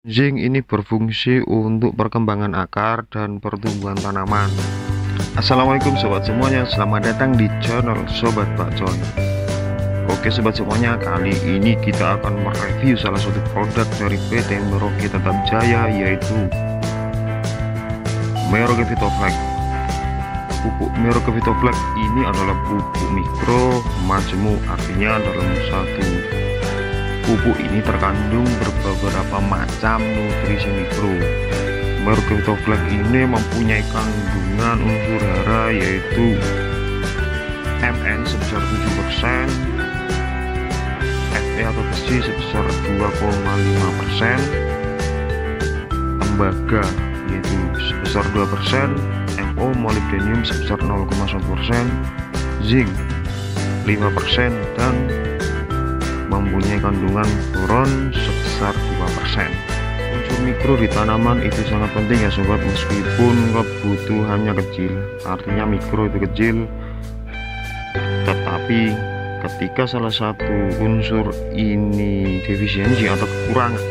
Zinc ini berfungsi untuk perkembangan akar dan pertumbuhan tanaman. Assalamualaikum sobat semuanya, selamat datang di channel Sobat Bakcoy. Oke sobat semuanya, kali ini kita akan mereview salah satu produk dari PT Merauke Tetap Jaya, yaitu Merauke Vitoflex. Pupuk Merauke Vitoflex ini adalah pupuk mikro majemuk, artinya dalam satu pupuk ini terkandung beberapa macam nutrisi mikro. Merauke Vitoflex ini mempunyai kandungan unsur hara yaitu Mn sebesar 7%, Fe atau besi sebesar 2,5%, tembaga yaitu sebesar 2%, Mo molybdenium sebesar 0,1%, zinc 5%, dan mempunyai kandungan boron sebesar 2%. Unsur mikro di tanaman itu sangat penting ya sobat, meskipun kebutuhannya kecil, artinya mikro itu kecil, tetapi ketika salah satu unsur ini defisiensi atau kekurangan,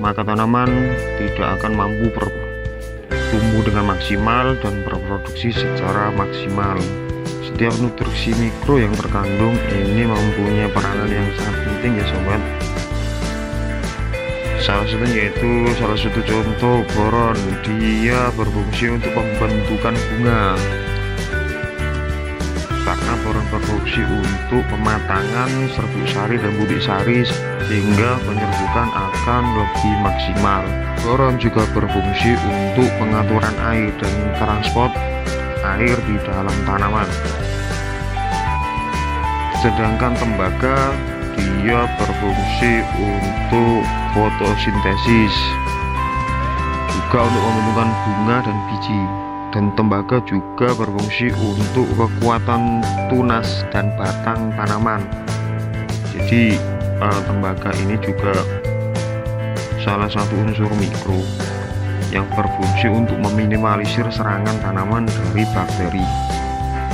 maka tanaman tidak akan mampu tumbuh dengan maksimal dan berproduksi secara maksimal. Setiap nutrisi mikro yang terkandung ini mempunyai peranan yang sangat penting ya sobat. Salah satu contoh boron, dia berfungsi untuk pembentukan bunga, karena boron berfungsi untuk pematangan serbuk sari dan butir sari sehingga penyerbukan akan lebih maksimal. Boron juga berfungsi untuk pengaturan air dan transport air di dalam tanaman. Sedangkan tembaga dia berfungsi untuk fotosintesis, juga untuk pembentukan bunga dan biji, dan tembaga juga berfungsi untuk kekuatan tunas dan batang tanaman. Jadi tembaga ini juga salah satu unsur mikro yang berfungsi untuk meminimalisir serangan tanaman dari bakteri.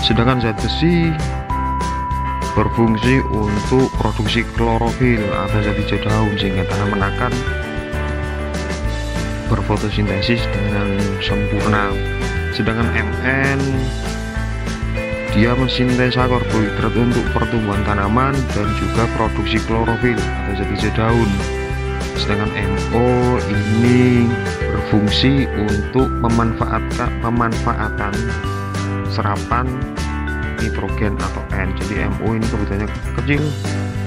Sedangkan zat besi berfungsi untuk produksi klorofil atau zat hijau daun, sehingga tanaman akan berfotosintesis dengan sempurna. Sedangkan Mn dia mensintesa karbohidrat untuk pertumbuhan tanaman dan juga produksi klorofil atau zat hijau daun. Sedangkan Mo ini berfungsi untuk pemanfaatan serapan nitrogen atau N. Jadi Mo ini kebutuhannya kecil,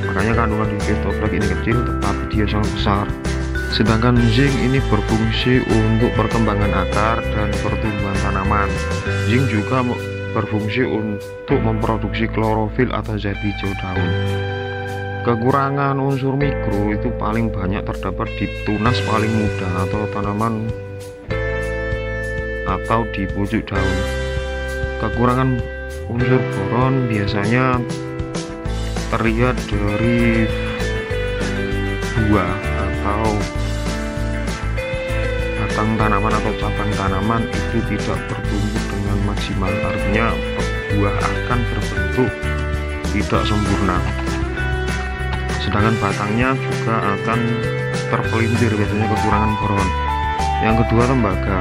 makanya kandungan di Vitoflex ini kecil, tetapi dia sangat besar. Sedangkan zinc ini berfungsi untuk perkembangan akar dan pertumbuhan tanaman. Zinc juga berfungsi untuk memproduksi klorofil atau zat hijau daun. Kekurangan unsur mikro itu paling banyak terdapat di tunas paling muda atau tanaman atau di pucuk daun. Kekurangan unsur boron biasanya terlihat dari buah atau batang tanaman atau cabang tanaman itu tidak bertumbuh dengan maksimal, artinya buah akan berbentuk tidak sempurna. Sedangkan batangnya juga akan terpelintir, biasanya kekurangan boron. Yang kedua, tembaga.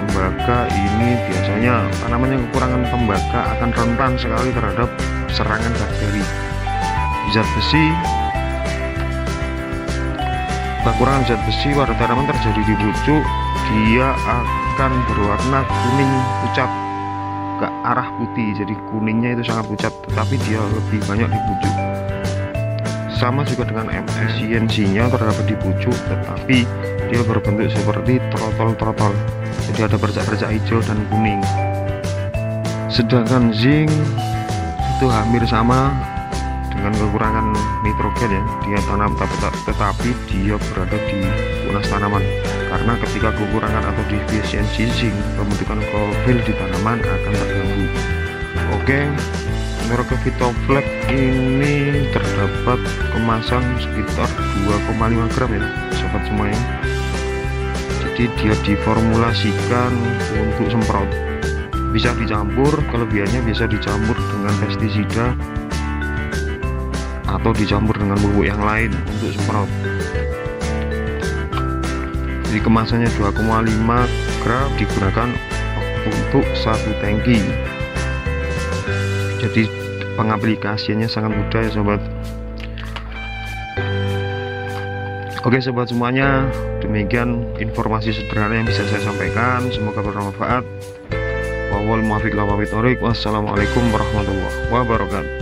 Tembaga ini biasanya tanaman yang kekurangan tembaga akan rentan sekali terhadap serangan bakteri. Zat besi, kekurangan zat besi pada tanaman terjadi di pucuk, dia akan berwarna kuning pucat ke arah putih, jadi kuningnya itu sangat pucat, tetapi dia lebih banyak di pucuk. Sama juga dengan efisiensinya terdapat di pucuk, tetapi dia berbentuk seperti trotol-trotol, jadi ada bercak-bercak hijau dan kuning. Sedangkan zinc itu hampir sama dengan kekurangan nitrogen ya, dia tanam tetapi dia berada di tunas tanaman, karena ketika kekurangan atau defisiensi zinc, pembentukan klorofil di tanaman akan terganggu. Oke, Merauke Vitoflex ini terdapat kemasan sekitar 2,5 gram ya sobat semuanya. Jadi dia diformulasikan untuk semprot, bisa dicampur, kelebihannya bisa dicampur dengan pestisida atau dicampur dengan pupuk yang lain untuk semprot. Jadi kemasannya 2,5 gram digunakan untuk 1 tangki. Jadi pengaplikasiannya sangat mudah ya sobat. Oke sobat semuanya, demikian informasi sederhana yang bisa saya sampaikan, semoga bermanfaat. Wassalamualaikum warahmatullahi wabarakatuh.